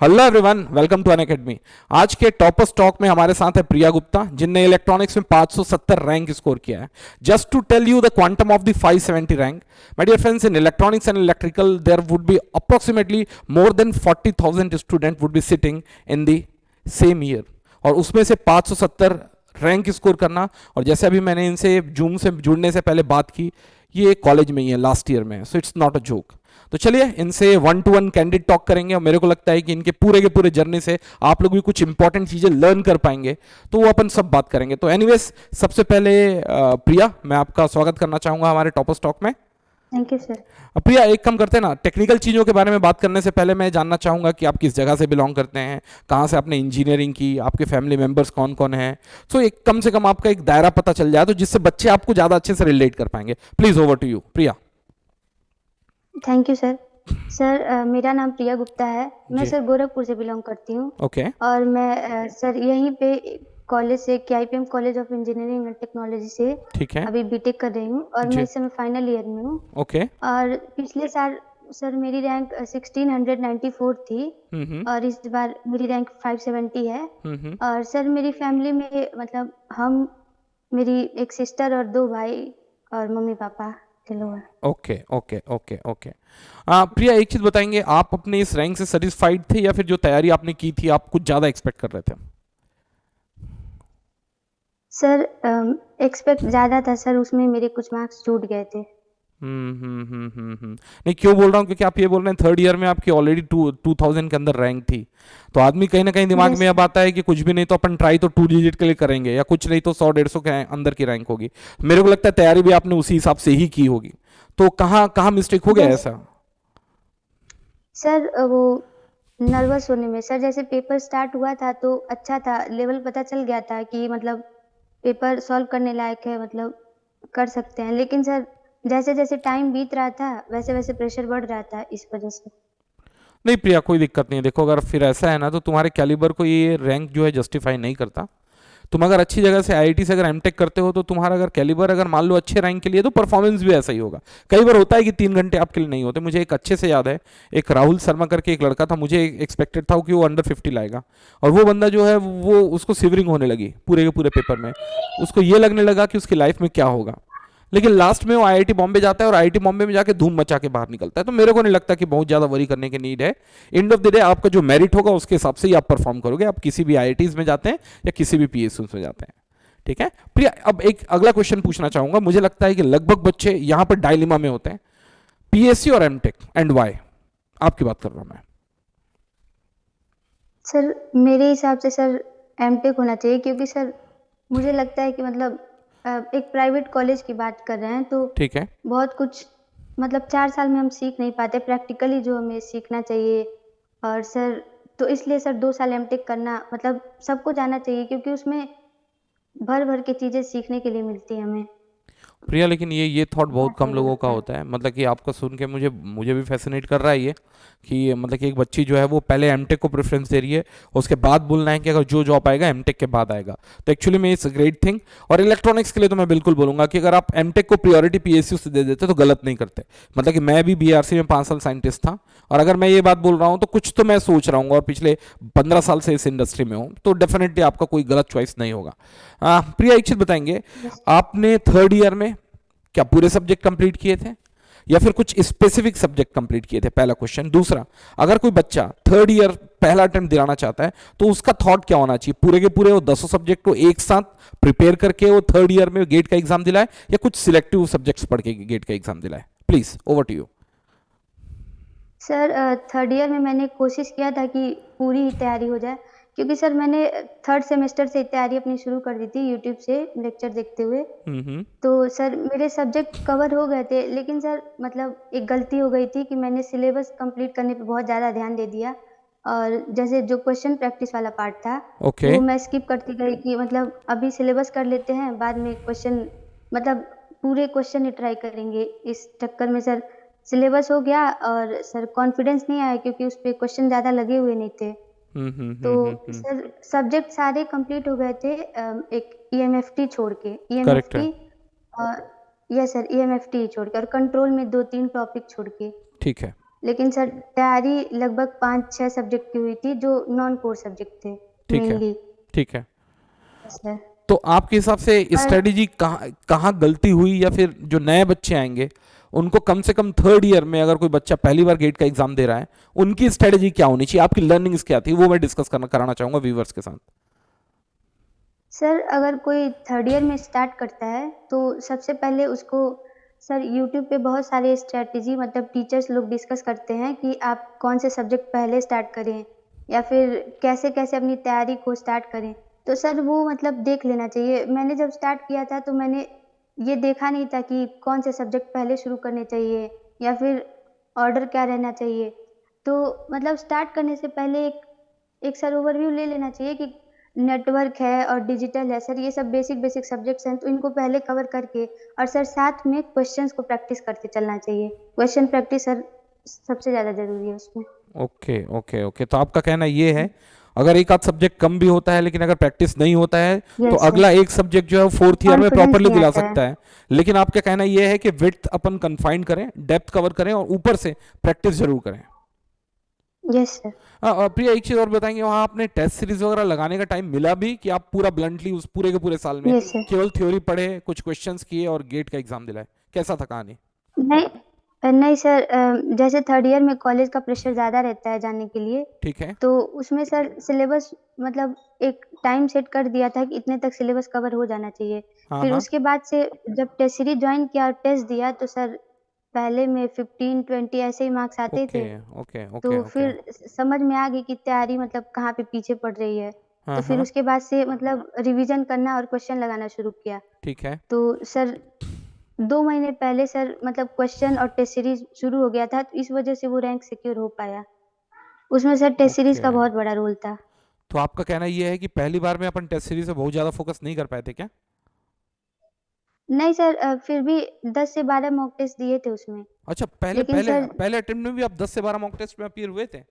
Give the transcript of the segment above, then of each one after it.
Hello everyone, welcome to Unacademy. आज के topper stock में हमारे साथ है प्रिया गुप्ता, जिनने इलेक्ट्रॉनिक्स में 570 रैंक स्कोर किया है। Just to tell you the quantum of the 570 rank, my dear friends, in electronics and electrical there would be approximately more than 40,000 student would be sitting in the same year, और उसमें से 570 rank score करना। और जैसे अभी मैंने इनसे zoom से जुड़ने से पहले बात की, ये कॉलेज में ही है, लास्ट ईयर में है, so it's not a joke. तो चलिए इनसे 1 to 1 कैंडिड टॉक करेंगे, और मेरे को लगता है कि इनके पूरे के पूरे जर्नी से आप लोग भी कुछ इंपॉर्टेंट चीजें लर्न कर पाएंगे, तो वो अपन सब बात करेंगे। तो एनीवेज, सबसे पहले प्रिया, मैं आपका स्वागत करना चाहूंगा हमारे टॉपर स्टॉक में। Thank you sir. प्रिया, एक काम करते हैं ना, टेक्निकल चीज़ों के बारे में बात करने से पहले मैं जानना चाहूंगा कि आप किस जगह से बिलोंग करते हैं, कहाँ से आपने इंजीनियरिंग की, आपके फैमिली मेंबर्स कौन कौन हैं। सो एक कम से कम आपका एक दायरा पता चल जाए, तो जिससे बच्चे आपको ज़्यादा अच्छे से रिलेट कर पाएंगे। Please, over to you Priya. Thank you sir. Sir मेरा नाम प्रिया गुप्ता है। मैं जी। सर गोरखपुर से बिलोंग करती हूँ। ओके। और मैं सर यहीं पे कॉलेज से KIPM college of engineering and technology से ठीक है। अभी बीटेक कर रही हूँ, और मैं जी। इस समय फाइनल ईयर में हूँ। ओके। और पिछले साल सर मेरी रैंक 1694 थी, हम्म। और इस बार मेरी रैंक 570 है। हम्म। और सर मेरी फैमिली में मतलब हम, मेरी एक सिस्टर और दो भाई और मम्मी पापा के लोग हैं। Okay okay okay okay. Priya, एक चीज बताएंगे, आप अपने इस रैंक से सेटिस्फाइड थे, या फिर जो तैयारी आपने की थी आप कुछ ज्यादा एक्सपेक्ट कर रहे थे? सर एक्सपेक्ट ज़्यादा था सर, उसमें मेरे कुछ मार्क्स छूट गए थे। नहीं, क्यों बोल रहा हूँ, क्योंकि आप ये बोल रहे हैं थर्ड ईयर में आपकी ऑलरेडी 2000 के अंदर रैंक थी, तो आदमी कहीं ना कहीं दिमाग यस में अब सर। आता है कि कुछ भी नहीं तो अपन ट्राई तो 2 डिजिट के लिए करेंगे, या कुछ नहीं तो 100-150 के अंदर की रैंक होगी। मेरे को लगता है तैयारी भी आपने उसी हिसाब से ही की होगी। तो कहाँ कहाँ मिस्टेक हो गया यस ऐसा? सर। वो नर्वस होने में सर, जैसे पेपर स्टार्ट हुआ था तो अच्छा था, लेवल पता चल गया था कि मतलब पेपर सॉल्व करने लायक है, मतलब कर सकते हैं। लेकिन सर जैसे जैसे टाइम बीत रहा था वैसे वैसे प्रेशर बढ़ रहा था, इस वजह से। नहीं प्रिया, कोई दिक्कत नहीं है। देखो, अगर फिर ऐसा है ना, तो तुम्हारे कैलिबर को ये रैंक जो है जस्टिफाई नहीं करता। तुम अगर अच्छी जगह से आईआईटी से अगर एमटेक करते हो, तो तुम्हारा अगर कैलिबर अगर मान लो अच्छे रैंक के लिए, तो परफॉर्मेंस भी ऐसा ही होगा। कई बार होता है कि 3 घंटे आपके लिए नहीं होते। मुझे एक अच्छे से याद है, एक राहुल शर्मा करके एक लड़का था, मुझे एक्सपेक्टेड था कि वो अंडर 50 लाएगा, और वो बंदा जो है वो उसको सिवरिंग होने लगी पूरे के पूरे पेपर में। उसको ये लगने लगा कि उसकी लाइफ में क्या होगा, लेकिन लास्ट में वो आईआईटी बॉम्बे जाता है, और आईआईटी बॉम्बे में जाके धूम मचा के बाहर निकलता है। तो मेरे को नहीं लगता कि बहुत ज़्यादा वरी करने की नीड है। एंड ऑफ द डे आपका जो मेरिट होगा उसके हिसाब से ही आप परफॉर्म करोगे, आप किसी भी आईआईटीज में जाते हैं या किसी भी पीएसयू में जाते हैं। ठीक है प्रिया, अब एक अगला क्वेश्चन पूछना चाहूंगा। मुझे लगता है कि लगभग बच्चे यहां पर डायलिमा में होते हैं, पीएसयू और एमटेक, एंड वाई। आपकी बात कर रहा हूं मैं। सर मेरे हिसाब से सर एमटेक होना चाहिए, क्योंकि सर मुझे लगता है कि मतलब एक प्राइवेट कॉलेज की बात कर रहे हैं तो ठीक है। बहुत कुछ, मतलब 4 साल में हम सीख नहीं पाते प्रैक्टिकली जो हमें सीखना चाहिए। और सर तो इसलिए सर 2 साल एमटेक करना मतलब सबको जाना चाहिए, क्योंकि उसमें भर भर के चीज़ें सीखने के लिए मिलती है हमें। प्रिया, लेकिन ये थॉट बहुत बात कम मुझे लोगों का लगता है। होता है। मतलब कि आपका सुन के मुझे मुझे भी फैसिनेट कर रहा है ये, कि मतलब कि एक बच्ची जो है वो पहले एमटेक को प्रेफरेंस दे रही है, उसके बाद बोलना है कि अगर जो जॉब आएगा एमटेक के बाद आएगा। तो एक्चुअली में इट्स ग्रेट थिंग। और इलेक्ट्रॉनिक्स के लिए तो मैं बिल्कुल बोलूंगा कि अगर आप एमटेक को प्रियोरिटी पीएसयू से दे देते तो गलत नहीं करते। मतलब कि मैं भी बीआरसी में 5 साल साइंटिस्ट था, और अगर मैं ये बात बोल रहा हूँ तो कुछ तो मैं सोच रहा हूँ, और पिछले 15 साल से इस इंडस्ट्री में हूँ, तो डेफिनेटली आपका कोई गलत चॉइस नहीं होगा। प्रिया, एक चीज बताएंगे, बस। आपने थर्ड ईयर में क्या पूरे सब्जेक्ट कंप्लीट किए थे, या फिर कुछ स्पेसिफिक सब्जेक्ट कंप्लीट किए थे? पहला क्वेश्चन। दूसरा, अगर कोई बच्चा थर्ड ईयर पहला अटेम्प्ट दिलाना चाहता है, तो उसका थॉट क्या होना चाहिए? पूरे के पूरे वो 10 सब्जेक्ट को एक साथ प्रिपेयर करके वो थर्ड ईयर में गेट का एग्जाम दिलाए, या कुछ सिलेक्टिव सब्जेक्ट्स पढ़ के गेट का एग्जाम दिलाए? Please, over to you. Sir third year में मैंने कोशिश किया था कि पूरी ही तैयारी हो जाए, क्योंकि सर मैंने थर्ड सेमेस्टर से तैयारी अपनी शुरू कर दी थी यूट्यूब से लेक्चर देखते हुए। हम्म। तो सर मेरे सब्जेक्ट कवर हो गए थे, लेकिन सर मतलब एक गलती हो गई थी कि मैंने सिलेबस कंप्लीट करने पे बहुत ज़्यादा ध्यान दे दिया। और जैसे जो क्वेश्चन प्रैक्टिस वाला पार्ट था ओके। वो मैं स्किप करती गई कि मतलब अभी सिलेबस कर लेते हैं, बाद में क्वेश्चन मतलब पूरे क्वेश्चन ही ट्राई करेंगे। इस चक्कर में सर सिलेबस हो गया, और सर कॉन्फिडेंस नहीं आया क्योंकि उस पे क्वेश्चन ज़्यादा लगे हुए नहीं थे। तो सर सब्जेक्ट सारे कंप्लीट हो गए थे, एक ईएमएफटी छोड़ के, करेक्ट है। ईएमएफटी और यस सर ईएमएफटी छोड़ के, और कंट्रोल में 2-3 टॉपिक छोड़ के। ठीक है। लेकिन सर तैयारी लगभग 5-6 सब्जेक्ट की हुई थी जो नॉन कोर सब्जेक्ट थे ठीक है। मेनली। ठीक है। सर तो आपके हिसाब से पर स्ट्रेटेजी कहाँ कहाँ गलती हुई, या फिर जो नए बच्चे आएंगे उनको कम से कम थर्ड ईयर में, अगर कोई बच्चा पहली बार गेट का एग्जाम दे रहा है, उनकी स्ट्रेटेजी क्या होनी चाहिए, आपकी लर्निंग्स क्या थी, वो मैं डिस्कस करना कराना चाहूंगा व्यूवर्स के साथ। सर अगर कोई थर्ड ईयर में स्टार्ट करता है तो सबसे पहले उसको सर यूट्यूब पे बहुत सारे स्ट्रेटजी मतलब टीचर्स लोग डिस्कस करते हैं कि आप कौन से सब्जेक्ट पहले स्टार्ट करें या फिर कैसे कैसे अपनी तैयारी को स्टार्ट करें। तो सर वो मतलब देख लेना चाहिए। मैंने जब स्टार्ट किया था तो मैंने ये देखा नहीं था कि कौन से सब्जेक्ट पहले शुरू करने चाहिए या फिर ऑर्डर क्या रहना चाहिए। तो मतलब स्टार्ट करने से पहले एक एक सर ओवरव्यू ले लेना चाहिए कि नेटवर्क है और डिजिटल है सर, ये सब बेसिक बेसिक सब्जेक्ट्स हैं तो इनको पहले कवर करके और सर साथ में क्वेश्चंस को प्रैक्टिस करते चलना चाहिए। क्वेश्चन प्रैक्टिस सर सबसे ज़्यादा ज़रूरी है उसमें। ओके ओके ओके, तो आपका कहना ये है, अगर एक आध सब्जेक्ट कम भी होता है लेकिन अगर प्रैक्टिस नहीं होता है तो यस सर। अगला एक सब्जेक्ट जो है वो फोर्थ ईयर में कॉन्फिडेंस प्रॉपरली नहीं दिला आता है। सकता है। लेकिन आपका कहना ये है कि विड्थ अपन कंफाइंड करें, डेप्थ कवर करें, और ऊपर से प्रैक्टिस जरूर करें। Yes sir. प्रिया, एक चीज और बताएंगे, वहां आपने टेस्ट सीरीज वगैरह लगाने का टाइम मिला भी, कि आप पूरा ब्लंटली उस पूरे के पूरे साल में यस सर। केवल थ्योरी पढ़े, कुछ क्वेश्चंस किए और गेट का एग्जाम दिलाए? कैसा था कहानी? नहीं नहीं सर, जैसे थर्ड ईयर में कॉलेज का प्रेशर ज़्यादा रहता है जाने के लिए, ठीक है। तो उसमें सर सिलेबस मतलब एक टाइम सेट कर दिया था कि इतने तक सिलेबस कवर हो जाना चाहिए। हाँ फिर हाँ। उसके बाद से जब टेस्ट सीरीज ज्वाइन किया और टेस्ट दिया तो सर पहले में 15-20 ऐसे ही मार्क्स आते ओके थे। ओके ओके तो ओके। फिर समझ में आ गई कि तैयारी मतलब कहाँ पे पीछे पड़ रही है। हाँ तो फिर हाँ। उसके बाद से मतलब रिवीजन करना और क्वेश्चन लगाना शुरू किया। ठीक है। तो सर 2 महीने पहले सर मतलब क्वेश्चन और टेस्ट सीरीज शुरू हो गया था, तो इस वजह से वो रैंक सिक्योर हो पाया। उसमें सर टेस्ट सीरीज ओके, का बहुत बड़ा रोल था। तो आपका कहना ये है कि पहली बार में अपन टेस्ट सीरीज पे बहुत ज्यादा फोकस नहीं कर पाए थे क्या? नहीं सर, फिर भी 10 से 12 मॉक टेस्ट दिए थे उसमें। अच्छा, पहले लेकिन पहले सर पहले अटेम्प्ट में भी आप 10 से 12 मॉक टेस्ट में अपीयर हुए थे?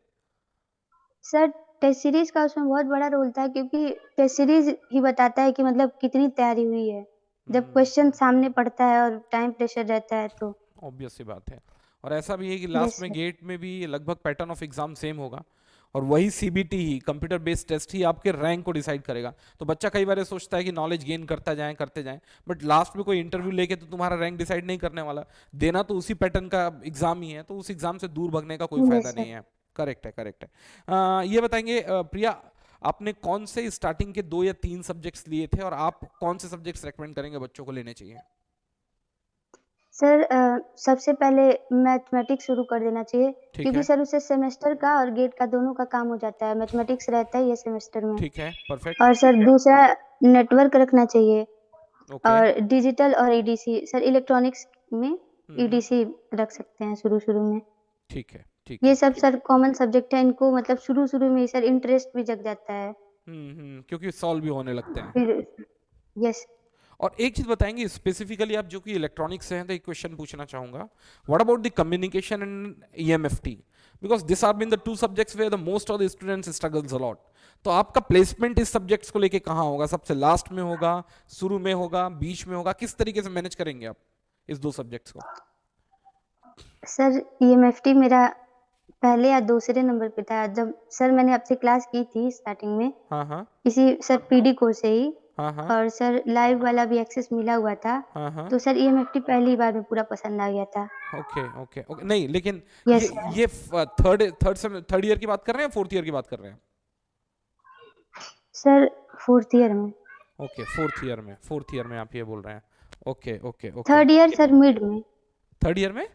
सर टेस्ट सीरीज का उसमें बहुत बड़ा रोल था क्योंकि टेस्ट सीरीज ही बताता है कि मतलब कितनी तैयारी हुई है। जब क्वेश्चन हम्म। सामने पड़ता है और टाइम प्रेशर रहता है तो। ऑब्वियस सी बात है। और ऐसा भी है कि लास्ट यस में सर। गेट में भी लगभग पैटर्न ऑफ एग्जाम सेम होगा, और वही सीबीटी ही, कंप्यूटर बेस्ड टेस्ट ही आपके रैंक को डिसाइड करेगा। तो बच्चा कई बार ये सोचता है कि नॉलेज गेन करते जाएं, बट लास्ट में कोई इंटरव्यू लेके तो तुम्हारा रैंक डिसाइड नहीं करने वाला। देना तो उसी पैटर्न का एग्जाम ही है, तो उस एग्जाम से दूर भगने का कोई फायदा यस नहीं सर। है। करेक्ट है, करेक्ट है। ये बताएंगे प्रिया, आपने कौन से स्टार्टिंग के 2 या 3 सब्जेक्ट्स लिए थे, और आप कौन से सब्जेक्ट्स रेकमेंड करेंगे बच्चों को लेने चाहिए? सर सबसे पहले मैथमेटिक्स शुरू कर देना चाहिए ठीक क्योंकि है। सर उससे सेमेस्टर का और गेट का दोनों का काम हो जाता है। मैथमेटिक्स रहता है ये सेमेस्टर में। ठीक है, परफेक्ट। और सर दूसरा नेटवर्क रखना चाहिए ओके। और डिजिटल और ईडीसी सर इलेक्ट्रॉनिक्स में हम्म। ईडीसी रख सकते हैं शुरू शुरू में। ठीक है, ठीक ये है। सब सर कॉमन सब्जेक्ट है, इनको मतलब शुरू शुरू में ही सर इंटरेस्ट भी जग जाता है। क्योंकि सॉल्व भी होने लगते हैं। फिर यस। और एक चीज बताएंगे स्पेसिफिकली, आप जो कि इलेक्ट्रॉनिक्स से हैं, तो एक क्वेश्चन पूछना चाहूंगा, what about the communication and EMFT, because this are been the 2 subjects where the most of the students struggles a lot. तो आपका प्लेसमेंट इस सब्जेक्ट्स को लेके कहाँ होगा? सबसे लास्ट में होगा, शुरू में होगा, बीच में होगा? किस तरीके से मैनेज करेंगे आप इस 2 सब्जेक्ट्स को? सर ईएमएफटी मेरा पहले या दूसरे नंबर पे था जब सर मैंने आपसे क्लास की थी स्टार्टिंग में, हाँ हाँ। इसी सर पीडी कोर्स से ही। हाँ हाँ। और सर लाइव वाला भी एक्सेस मिला हुआ था। हाँ हाँ। तो सर ईएमएफटी पहली बार में पूरा पसंद आ गया था। ओके ओके ओके, नहीं लेकिन यस ये सर। ये थर्ड ईयर की बात कर रहे हैं, फोर्थ ईयर की बात कर रहे हैं? सर फोर्थ ईयर में। ओके, फोर्थ ईयर में आप ये बोल रहे हैं। Okay okay okay. Third year sir mid में। थर्ड ईयर में?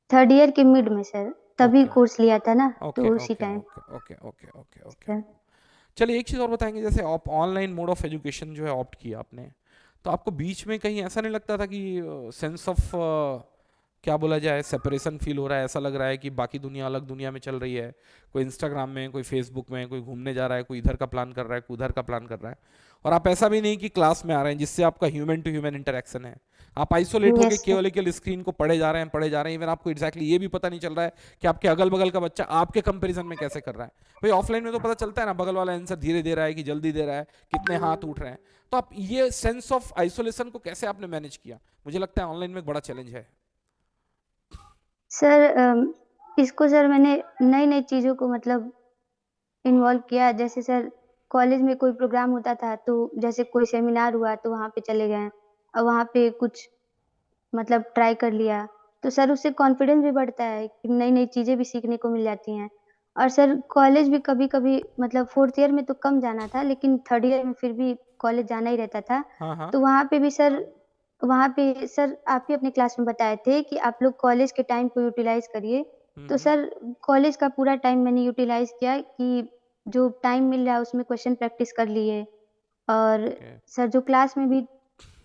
थर्ड ईयर के मिड में सर, तभी ओके कोर्स लिया था ना ओके तो उसी okay time. Okay okay okay okay okay. Sir चलिए, एक चीज़ और बताएंगे, जैसे आप ऑनलाइन मोड ऑफ एजुकेशन जो है ऑप्ट किया आपने, तो आपको बीच में कहीं ऐसा नहीं लगता था कि सेंस ऑफ क्या बोला जाए, सेपरेशन फील हो रहा है? ऐसा लग रहा है कि बाकी दुनिया अलग दुनिया में चल रही है, कोई इंस्टाग्राम में, कोई फेसबुक में, कोई घूमने जा रहा है, कोई इधर का प्लान कर रहा है, कोई उधर का प्लान कर रहा है, और आप ऐसा भी नहीं कि क्लास में आ रहे हैं जिससे आपका ह्यूमन टू ह्यूमन इंटरेक्शन है, आप आइसोलेट होकर यस सर। केवल स्क्रीन को पढ़े जा रहे हैं, इवन आपको एग्जैक्टली ये भी पता नहीं चल रहा है कि आपके अगल बगल का बच्चा आपके कंपैरिजन में कैसे कर रहा है। भाई ऑफलाइन में तो पता चलता है ना, बगल वाला आंसर धीरे दे रहा है कि जल्दी दे रहा है, कितने हाथ उठ रहे हैं। तो आप ये सेंस ऑफ आइसोलेशन को कैसे आपने मैनेज किया? मुझे लगता है ऑनलाइन में एक बड़ा चैलेंज है। सर इसको सर मैंने नई नई चीजों को मतलब इन्वॉल्व किया। जैसे सर कॉलेज में कोई प्रोग्राम होता था तो जैसे कोई सेमिनार हुआ तो वहां पे चले गए और वहां पे कुछ मतलब ट्राई कर लिया। तो सर उससे कॉन्फिडेंस भी बढ़ता है कि नई नई चीजें भी सीखने को मिल जाती हैं। और सर कॉलेज भी कभी कभी मतलब फोर्थ ईयर में तो कम जाना था, लेकिन थर्ड ईयर में फिर भी कॉलेज जाना ही रहता था। हाँ हाँ। तो वहां पे सर आप ही अपने क्लास में बताए थे कि आप लोग कॉलेज के टाइम को यूटिलाइज करिए। तो हम्म। सर कॉलेज का पूरा टाइम मैंने यूटिलाइज किया कि जो टाइम मिल रहा है उसमें क्वेश्चन प्रैक्टिस कर लिए। और ओके सर जो क्लास में भी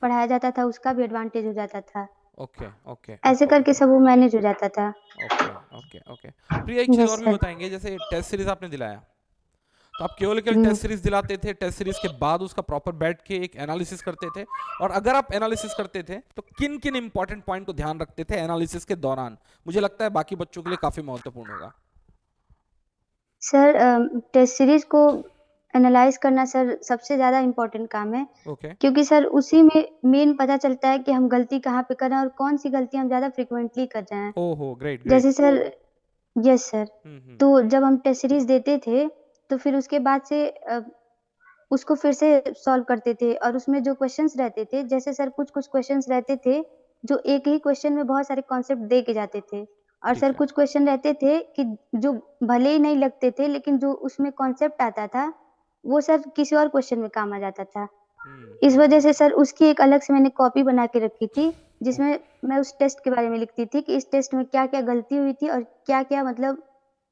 पढ़ाया जाता था उसका भी एडवांटेज हो जाता था। ओके ओके ऐसे ओके करके सब वो मैनेज हो जाता था। Okay okay okay. प्रिया एक चीज यस और भी सर। बताएंगे, जैसे टेस्ट सीरीज आपने दिलाया, तो आप केवल हम्म। टेस्ट सीरीज दिलाते थे, टेस्ट सीरीज के बाद उसका प्रॉपर बैठ के एक एनालिसिस करते थे, और अगर आप एनालिसिस करते थे तो किन किन इंपॉर्टेंट पॉइंट को ध्यान रखते थे एनालिसिस के दौरान? मुझे लगता है बाकी बच्चों के लिए काफी महत्वपूर्ण होगा। सर टेस्ट सीरीज को एनालाइज करना सर सबसे ज्यादा इम्पोर्टेंट काम है। ओके। क्योंकि सर उसी में मेन पता चलता है कि हम गलती कहाँ पे कर रहे हैं और कौन सी गलती हम ज्यादा फ्रिक्वेंटली कर रहे हैं। ओहो, ग्रेट ग्रेट। जैसे सर यस सर। हम्म। तो जब हम टेस्ट सीरीज देते थे तो फिर उसके बाद से उसको फिर से सॉल्व करते थे। और उसमें जो क्वेश्चंस रहते थे, जैसे सर कुछ कुछ क्वेश्चंस रहते थे जो एक ही क्वेश्चन में बहुत सारे कॉन्सेप्ट दे के जाते थे। और ठीक सर है। कुछ क्वेश्चन रहते थे कि जो भले ही नहीं लगते थे लेकिन जो उसमें कॉन्सेप्ट आता था वो सर किसी और क्वेश्चन में काम आ जाता था। इस वजह हम्म। से सर उसकी एक अलग से मैंने कॉपी बना के रखी थी, ओ- जिसमें मैं उस टेस्ट के बारे में लिखती थी कि इस टेस्ट में क्या क्या गलती हुई थी और क्या क्या मतलब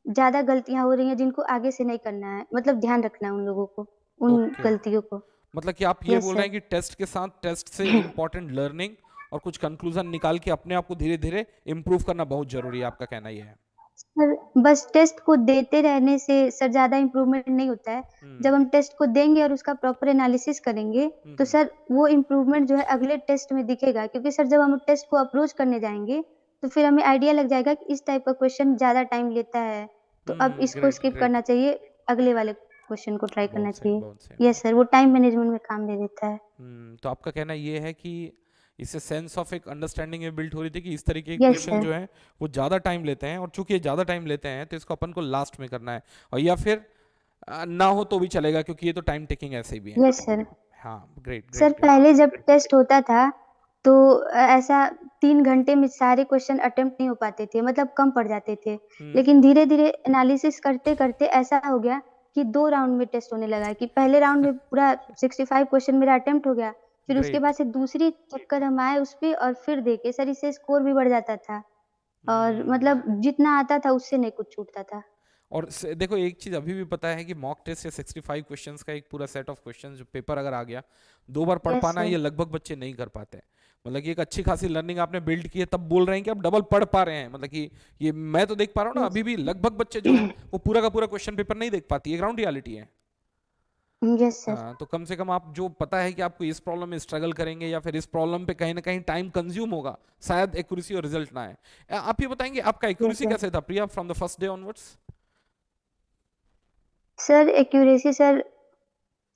ज्यादा गलतियां हो रही हैं जिनको आगे से नहीं करना है, मतलब ध्यान रखना है उन लोगों को, उन ओके, गलतियों को। मतलब कि आप ये यस बोल रहे सर। हैं कि टेस्ट के साथ टेस्ट से इंपॉर्टेंट लर्निंग और कुछ कंक्लूजन निकाल के अपने आप को धीरे धीरे इंप्रूव करना बहुत जरूरी है, आपका कहना ये है? सर बस टेस्ट को देते रहने से सर ज्यादा इम्प्रूवमेंट नहीं होता है। हम्म जब हम टेस्ट को देंगे और उसका प्रॉपर एनालिसिस करेंगे तो हम्म। सर वो इम्प्रूवमेंट जो है अगले टेस्ट में दिखेगा। क्योंकि सर जब हम टेस्ट को अप्रोच करने जाएंगे तो फिर हमें आइडिया लग जाएगा कि इस टाइप का क्वेश्चन ज्यादा टाइम लेता है, तो अब इसको ग्रेट स्किप ग्रेट। करना चाहिए, अगले वाले क्वेश्चन को ट्राई करना बहुत सही चाहिए। बहुत सही यस बहुत सर, सही। वो टाइम मैनेजमेंट में काम दे देता है। तो आपका कहना ये है कि इससे सेंस ऑफ एक अंडरस्टैंडिंग में बिल्ड हो रही थी कि इस तरीके के यस क्वेश्चन सर। जो है वो ज़्यादा टाइम लेते हैं, और चूंकि ये ज़्यादा टाइम लेते हैं तो इसको अपन को लास्ट में करना है, और या फिर ना हो तो भी चलेगा क्योंकि ये तो टाइम टेकिंग ऐसे ही भी है। Yes sir. हाँ, ग्रेट सर ग्रेट ग्रेट। पहले जब टेस्ट होता था तो ऐसा 3 घंटे में सारे क्वेश्चन अटेम्प्ट नहीं हो पाते थे, मतलब कम पड़ जाते थे। हम्म। लेकिन धीरे धीरे एनालिसिस करते करते ऐसा हो गया कि 2 राउंड में टेस्ट होने लगा है कि पहले राउंड में पूरा 65 क्वेश्चन मेरा अटेम्प्ट हो गया। फिर उसके ग्रेट। बाद से दूसरी चक्कर हम आए उस पे और फिर देखे सर, इससे स्कोर भी बढ़ जाता था। और हम्म। मतलब जितना आता था उससे नहीं कुछ छूटता था। और देखो एक चीज अभी भी पता है कि मॉक टेस्ट या 65 क्वेश्चंस का एक पूरा सेट ऑफ क्वेश्चंस जो पेपर अगर आ गया, 2 बार पढ़ यस पाना सर। ये लगभग बच्चे नहीं कर पाते। मतलब कि एक अच्छी खासी लर्निंग आपने बिल्ड की है, तब बोल रहे हैं कि आप डबल पढ़ पा रहे हैं। मतलब कि ये मैं तो देख पा रहा हूँ ना, यस। अभी भी लगभग बच्चे जो हैं वो पूरा का पूरा क्वेश्चन पेपर नहीं देख पाती, ये ग्राउंड रियलिटी है। Yes sir. हाँ, तो कम से कम आप जो पता है कि आपको इस प्रॉब्लम में स्ट्रगल करेंगे या फिर इस प्रॉब्लम पे कहीं ना कहीं टाइम कंज्यूम होगा, शायद एक्यूरेसी और रिजल्ट ना आए। आप ये बताएंगे आपका यस एक्यूरेसी सर। कैसे था Priya from the first day onwards? Sir accuracy sir,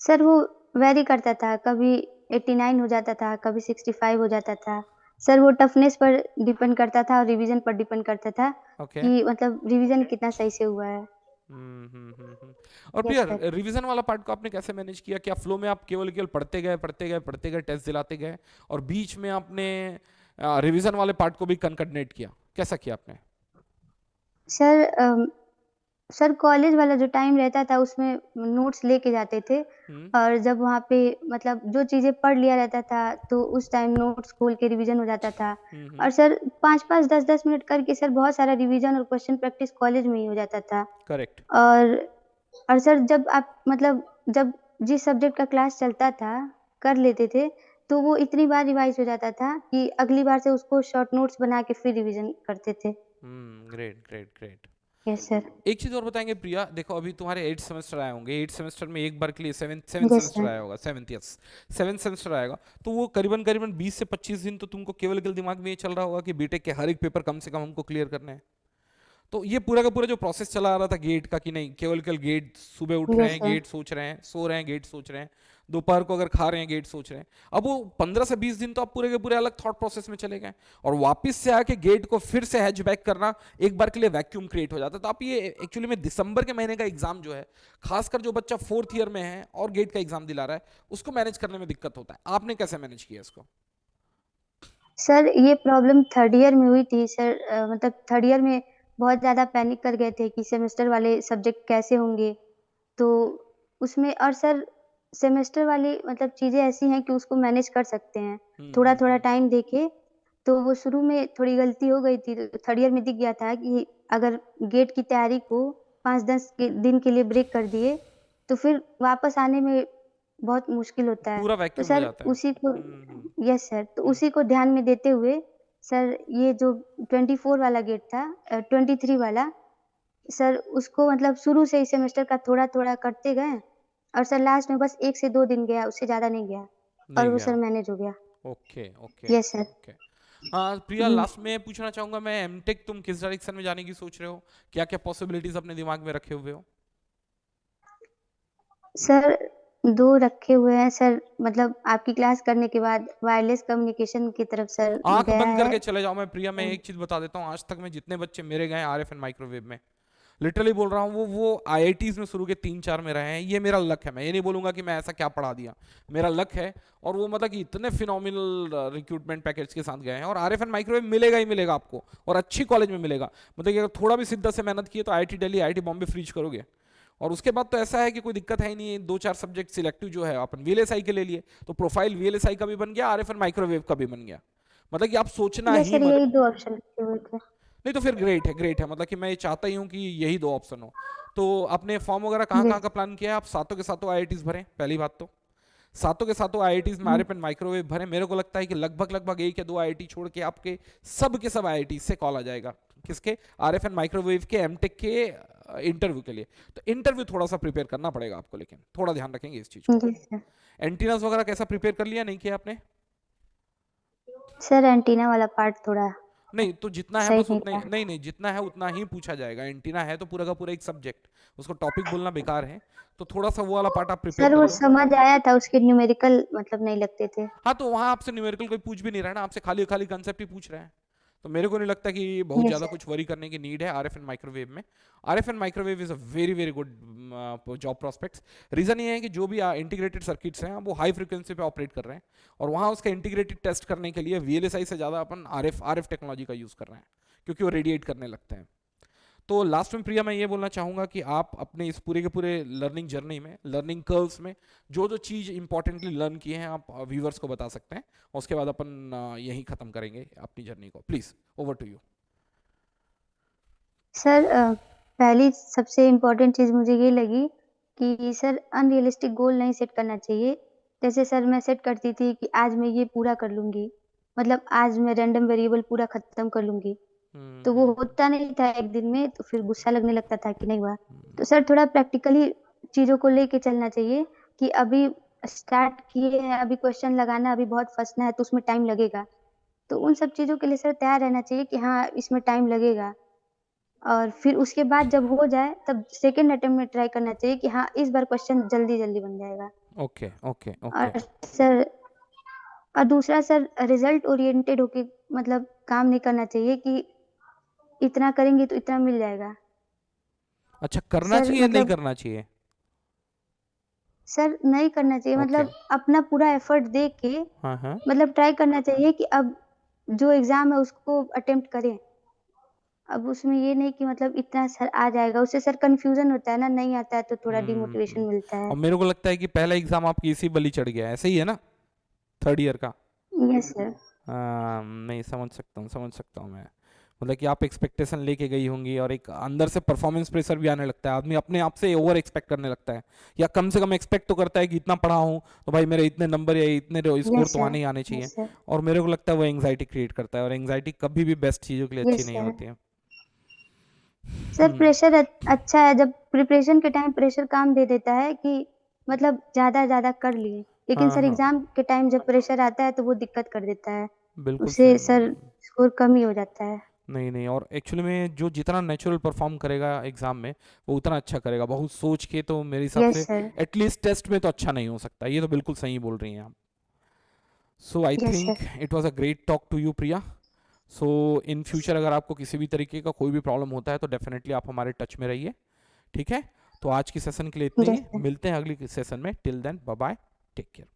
sir वो वेरी करता था, कभी 89 हो जाता था, कभी 65 हो जाता था। सर वो टफनेस पर डिपेंड करता था और रिवीजन पर डिपेंड करता था ओके। कि मतलब रिवीजन कितना सही से हुआ है। और यस प्रिया, सर। रिवीजन वाला पार्ट को आपने कैसे मैनेज किया? क्या फ्लो में आप केवल केवल पढ़ते गए पढ़ते गए पढ़ते गए, टेस्ट दिलाते गए, और बीच में आपने रिवीजन वाले पार्ट को भी कंकर्डिनेट किया? कैसा किया आपने? सर सर कॉलेज वाला जो टाइम रहता था उसमें नोट्स लेके जाते थे। हम्म और जब वहाँ पे मतलब जो चीजें पढ़ लिया रहता था तो उस टाइम नोट्स खोल के रिवीजन हो जाता था। हम्म। और सर 5-5 10-10 मिनट करके सर बहुत सारा रिवीजन और क्वेश्चन प्रैक्टिस कॉलेज में ही हो जाता था। करेक्ट। और और सर जब आप मतलब जब जिस सब्जेक्ट का क्लास चलता था कर लेते थे तो वो इतनी बार रिवाइज हो जाता था कि अगली बार से उसको शॉर्ट नोट्स बना के फिर रिवीजन करते थे। Great great great. Yes sir. एक चीज और बताएंगे प्रिया, देखो अभी तुम्हारे 8 सेमेस्टर आए होंगे, 8 सेमेस्टर में एक बार के लिए seven seven yes semester sir. आया होगा, सेवेंथ, यस, 7 सेमेस्टर आएगा। तो वो करीबन करीबन 20 से 25 दिन तो तुमको केवल केवल दिमाग में ये चल रहा होगा कि बीटेक के हर एक पेपर कम से कम हमको क्लियर करने हैं। तो ये पूरा का पूरा जो प्रोसेस चला आ रहा था गेट का, कि नहीं केवल केवल गेट, सुबह उठ रहे यस हैं सर। गेट सोच रहे हैं, सो रहे हैं गेट सोच रहे हैं, दोपहर को अगर खा रहे हैं गेट सोच रहे हैं। अब वो 15 से 20 दिन तो आप पूरे के पूरे अलग थॉट प्रोसेस में चले गए, और वापस से आके गेट को फिर से हैचबैक करना, एक बार के लिए वैक्यूम क्रिएट हो जाता है। तो आप ये एक्चुअली में दिसंबर के महीने का एग्जाम जो है, खासकर जो बच्चा 4th ईयर में है और गेट का एग्जाम दिला रहा है, उसको मैनेज करने में दिक्कत होता है। आपने कैसे मैनेज किया इसको? सर ये प्रॉब्लम थर्ड ईयर में हुई थी सर। मतलब थर्ड ईयर में बहुत ज़्यादा पैनिक कर गए थे कि सेमेस्टर वाले सब्जेक्ट कैसे होंगे। तो उसमें और सर सेमेस्टर वाली मतलब चीज़ें ऐसी हैं कि उसको मैनेज कर सकते हैं, थोड़ा-थोड़ा टाइम देके। तो वो शुरू में थोड़ी गलती हो गई थी, तो थर्ड ईयर में दिख गया था कि अगर गेट की तैयारी को 5-10 के दिन के लिए ब्रेक कर दिए, तो फिर वापस आने में बहुत मुश्किल होता है। पूरा तो वैक्यूम हो सर जाता है। उसी को यस सर, तो उसी को ध्यान में देते हुए सर ये जो 24 वाला गेट था 23 वाला, सर उसको मतलब शुरू से ही सेमेस्टर का थोड़ा-थोड़ा करते गए और सर लास्ट में बस 1 से 2 दिन गया, उससे ज़्यादा नहीं गया और नहीं वो गया। सर मैनेज हो गया। Okay okay yes sir. Okay. हाँ प्रिया, हुँ। लास्ट में पूछना चाहूंगा मैं, एमटेक तुम किस डायरेक्शन में जाने की सोच रहे हो? क्या क्या पॉसिबिलिटीज अपने दिमाग में रखे हुए हो? सर 2 रखे हुए हैं सर, मतलब आपकी क्लास करने के बाद वायरलेस कम्युनिकेशन की तरफ सर आंख गया बंद है। करके चले जाओ। मैं प्रिया, मैं एक चीज बता देता हूँ, आज तक में जितने बच्चे मेरे गए आरएफ एंड माइक्रोवेव में, लिटरली बोल रहा हूँ, वो आईआईटीज में शुरू के 3-4 में रहे हैं। ये मेरा लक है, मैं ये नहीं बोलूंगा कि मैं ऐसा क्या पढ़ा दिया, मेरा लक है। और वो मतलब कि इतने फिनोमिनल रिक्रूटमेंट पैकेज के साथ गए हैं, और आरएफ एंड माइक्रोवेव मिलेगा ही मिलेगा आपको, और अच्छी कॉलेज में मिलेगा। मतलब कि अगर थोड़ा भी शिद्दत से मेहनत किए तो IIT Delhi, IIT Bombay freeze करोगे। और उसके बाद तो ऐसा है कि कोई दिक्कत है ही नहीं, 2-4 सब्जेक्ट सिलेक्टिव जो है अपन वीएलएसआई के ले लिए, तो प्रोफाइल वीएलएसआई का भी बन गया, आरएफ एंड माइक्रोवेव का भी बन गया। मतलब कि आप सोचना यस ही सर, मत। यही 2 ऑप्शन रखे हुए थे। नहीं तो फिर ग्रेट है, ग्रेट है। मतलब कि मैं ये चाहता ही हूँ कि यही दो ऑप्शन हो। तो आपने फॉर्म वगैरह कहाँ कहाँ यस। का प्लान किया है? आप सातों के सातों आईआईटीज भरें, पहली बात तो। सातों के सातों आईआईटीज में हुँ। आरएफ एंड माइक्रोवेव भरें। मेरे को लगता है कि लगभग लगभग 1 या 2 आईआईटी छोड़ के आपके सब के सब आईआईटी से कॉल आ जाएगा। किसके? आरएफ एंड माइक्रोवेव के एमटेक के इंटरव्यू के लिए। तो इंटरव्यू थोड़ा सा प्रिपेयर करना पड़ेगा आपको, लेकिन थोड़ा ध्यान रखेंगे इस चीज को। Yes sir. एंटीनास वगैरह कैसा प्रिपेयर कर लिया, नहीं किया आपने? सर एंटीना वाला पार्ट थोड़ा नहीं तो जितना है सही बस नहीं उतना ही, था। नहीं नहीं, जितना है उतना ही पूछा जाएगा। एंटीना है तो पूरा का पूरा एक सब्जेक्ट, उसको टॉपिक बोलना बेकार है। तो थोड़ा सा वो वाला पार्ट आप प्रिपेयर सर कर वो लो। समझ आया था, उसके न्यूमेरिकल मतलब नहीं लगते थे। हाँ तो वहां आपसे न्यूमेरिकल कोई पूछ भी नहीं रहा है ना, आपसे खाली खाली कंसेप्ट ही पूछ रहे हैं। तो मेरे को नहीं लगता कि बहुत यस ज़्यादा सर। कुछ वरी करने की नीड है आरएफ एंड माइक्रोवेव में। RF and microwave is a very very good job prospects. Reason ये है कि जो भी इंटीग्रेटेड सर्किट्स हैं वो हाई फ्रिक्वेंसी पे ऑपरेट कर रहे हैं, और वहाँ उसका इंटीग्रेटेड टेस्ट करने के लिए वीएलएसआई से ज़्यादा अपन आरएफ आरएफ टेक्नोलॉजी का यूज़ कर रहे हैं, क्योंकि वो रेडिएट करने लगते हैं। तो लास्ट में प्रिया मैं ये बोलना चाहूँगा कि आप अपने इस पूरे के पूरे लर्निंग जर्नी में, लर्निंग कर्व्स में जो जो चीज़ इंपॉर्टेंटली लर्न किए हैं आप व्यूवर्स को बता सकते हैं, और उसके बाद अपन यहीं ख़त्म करेंगे अपनी जर्नी को। Please over to you. Sir पहली सबसे इम्पोर्टेंट चीज़ मुझे ये लगी कि सर अनरियलिस्टिक गोल नहीं सेट करना चाहिए। जैसे सर मैं सेट करती थी कि आज मैं ये पूरा कर लूँगी, मतलब आज मैं रैंडम वेरिएबल पूरा खत्म कर लूँगी। तो वो होता नहीं था एक दिन में, तो फिर गुस्सा लगने लगता था कि नहीं हुआ। तो सर थोड़ा प्रैक्टिकली चीज़ों को लेके चलना चाहिए कि अभी स्टार्ट किए हैं, अभी क्वेश्चन लगाना, अभी बहुत फँसना है तो उसमें टाइम लगेगा। तो उन सब चीज़ों के लिए सर तैयार रहना चाहिए कि हाँ, इसमें टाइम लगेगा। और फिर उसके बाद जब हो जाए तब सेकंड अटेम्प्ट में ट्राई करना चाहिए कि हाँ, इस बार क्वेश्चन जल्दी-जल्दी बन जाएगा। Okay okay okay. और सर और दूसरा सर रिज़ल्ट ओरिएंटेड होके मतलब काम नहीं करना चाहिए कि इतना करेंगे तो इतना मिल जाएगा। अच्छा, करना सर चाहिए नहीं मतलब करना चाहिए? सर नहीं करना चाहिए, ओके। मतलब अपना पूरा एफर्ट दे के हाँ हाँ। मतलब ट्राई करना चाहिए कि अब जो एग्ज़ाम है उसको अटेम्प्ट करें। अब उसमें ये नहीं कि मतलब इतना सर आ जाएगा, उससे सर कन्फ्यूज़न होता है ना, नहीं आता है तो थोड़ा डिमोटिवेशन मिलता है। और मेरे को लगता है कि पहला एग्जाम आपकी इसी बलि चढ़ गया है, ऐसे ही है ना? 3rd ईयर का। Yes sir. नहीं, समझ सकता हूँ, समझ सकता हूँ मैं। मतलब कि आप एक्सपेक्टेशन लेके गई होंगी, और एक अंदर से परफॉर्मेंस प्रेशर भी आने लगता है, आदमी अपने आप से ओवर एक्सपेक्ट करने लगता है, या कम से कम एक्सपेक्ट तो करता है कि इतना पढ़ा हूँ तो भाई मेरे इतने नंबर या इतने स्कोर यस तो सर। आने ही आने चाहिए। Yes sir. और मेरे को लगता है वो एंग्जाइटी क्रिएट करता है, और एंग्जाइटी कभी भी बेस्ट चीज़ों के लिए अच्छी यस नहीं सर। होती है। सर प्रेशर अच्छा है, जब प्रिपरेशन के टाइम प्रेशर काम दे देता है कि मतलब ज़्यादा-ज़्यादा कर लिए। लेकिन हाँ सर हाँ, एग्ज़ाम के टाइम जब प्रेशर आता है तो वो दिक्कत कर देता है। बिल्कुल उससे सही। सर स्कोर कम ही हो जाता है। नहीं नहीं, और एक्चुअली में जो जितना नेचुरल परफॉर्म करेगा एग्जाम में वो उतना अच्छा करेगा। बहुत सोच के तो मेरे हिसाब यस से सर। एटलीस्ट टेस्ट में तो अच्छा नहीं हो सकता। ये तो बिल्कुल सही बोल रही हैं आप। So I yes think sir. It was a great talk to you Priya. So in future अगर आपको किसी भी तरीके का कोई भी प्रॉब्लम होता है तो डेफिनेटली आप हमारे टच में रहिए, ठीक है। तो आज की सेशन के लिए इतनी यस ही, सर। मिलते हैं अगली सेशन में। Till then bye bye, take care.